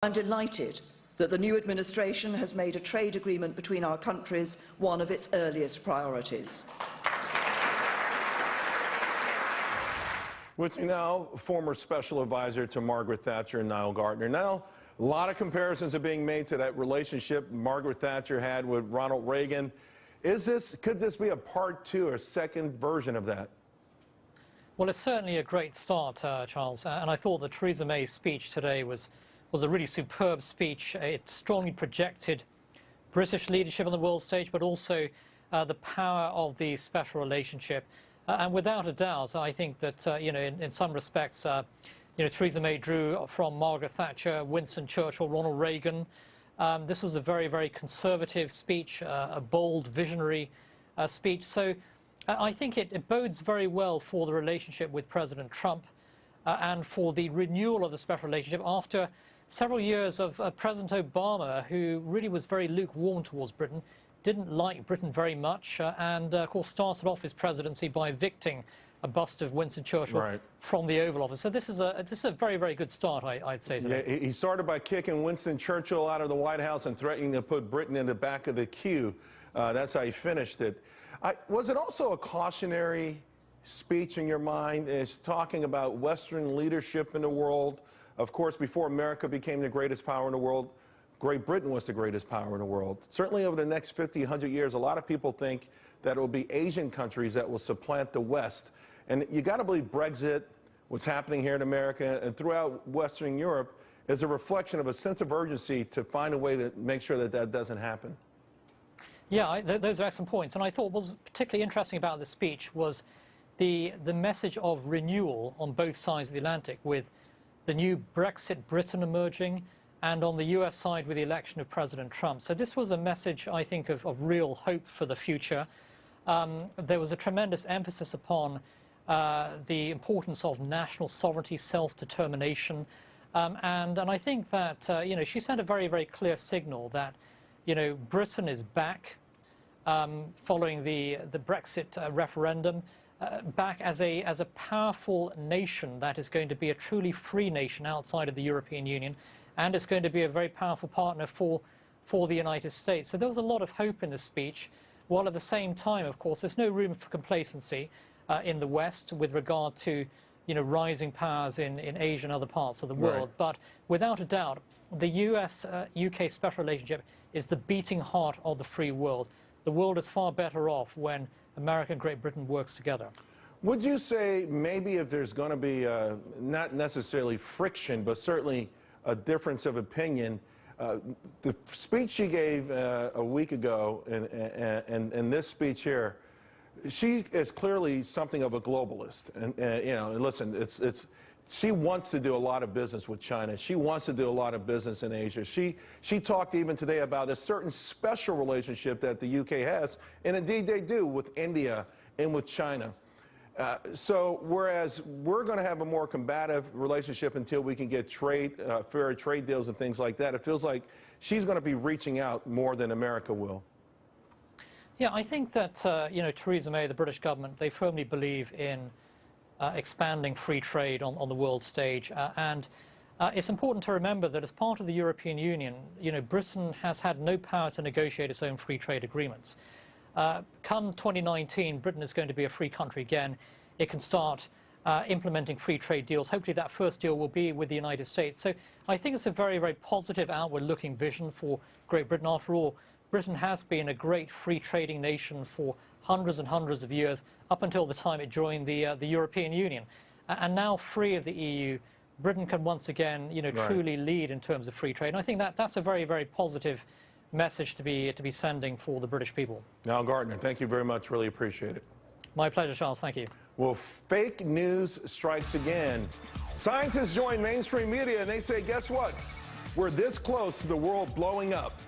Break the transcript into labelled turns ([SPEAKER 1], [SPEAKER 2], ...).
[SPEAKER 1] I'm delighted that the new administration has made a trade agreement between our countries one of its earliest priorities.
[SPEAKER 2] With me now, former special advisor to Margaret Thatcher and Nile Gardiner. Now, a lot of comparisons are being made to that relationship Margaret Thatcher had with Ronald Reagan. Could this be a part two or second version of that?
[SPEAKER 3] Well, it's certainly a great start, Charles, and I thought that Theresa May's speech today was a really superb speech. It strongly projected British leadership on the world stage, but also the power of the special relationship. And without a doubt, I think that, in some respects, Theresa May drew from Margaret Thatcher, Winston Churchill, Ronald Reagan. This was a very, very conservative speech, a bold, visionary speech. So I think it bodes very well for the relationship with President Trump and for the renewal of the special relationship after several years of President Obama, who really was very lukewarm towards Britain, didn't like Britain very much, and of course started off his presidency by evicting a bust of Winston Churchill from the Oval Office. So this is a very, very good start, I'd say today.
[SPEAKER 2] Yeah, he started by kicking Winston Churchill out of the White House and threatening to put Britain in the back of the queue. That's how he finished it. Was it also a cautionary speech in your mind? It's talking about Western leadership in the world. Of course, before America became the greatest power in the world, Great Britain was the greatest power in the world. Certainly over the next 50, 100 years, a lot of people think that it will be Asian countries that will supplant the West. And you got to believe Brexit, what's happening here in America and throughout Western Europe, is a reflection of a sense of urgency to find a way to make sure that that doesn't happen.
[SPEAKER 3] Yeah, those are excellent points. And I thought what was particularly interesting about the speech was the message of renewal on both sides of the Atlantic, with the new Brexit Britain emerging, and on the US side with the election of President Trump. So this was a message, I think, of real hope for the future. There was a tremendous emphasis upon the importance of national sovereignty, self-determination, and I think that she sent a very, very clear signal that Britain is back following the Brexit referendum. Back as a powerful nation that is going to be a truly free nation outside of the European Union, and it's going to be a very powerful partner for the United States. So there was a lot of hope in the speech, while at the same time, of course, there's no room for complacency in the West with regard to rising powers in Asia and other parts of the world. But without a doubt, the US-UK special relationship is the beating heart of the free world. The world is far better off when America and Great Britain works together.
[SPEAKER 2] Would you say maybe if there's going to be not necessarily friction, but certainly a difference of opinion, the speech she gave a week ago and this speech here, she is clearly something of a globalist. And listen, she wants to do a lot of business with China. She wants to do a lot of business in Asia. She talked even today about a certain special relationship that the UK has, and indeed they do, with India and with China. So whereas we're going to have a more combative relationship until we can get fair trade deals and things like that, it feels like she's going to be reaching out more than America will.
[SPEAKER 3] Yeah, I think that, Theresa May, the British government, they firmly believe in expanding free trade on the world stage. And it's important to remember that as part of the European Union, Britain has had no power to negotiate its own free trade agreements. Come 2019, Britain is going to be a free country again. It can start implementing free trade deals. Hopefully that first deal will be with the United States. So I think it's a very, very positive outward-looking vision for Great Britain. After all, Britain has been a great free trading nation for hundreds and hundreds of years, up until the time it joined the European Union. And now free of the EU, Britain can once again, truly lead in terms of free trade. And I think that's a very, very positive message to be sending for the British people.
[SPEAKER 2] Nile Gardiner, thank you very much. Really appreciate it.
[SPEAKER 3] My pleasure, Charles. Thank you.
[SPEAKER 2] Well, fake news strikes again. Scientists join mainstream media and they say, guess what? We're this close to the world blowing up.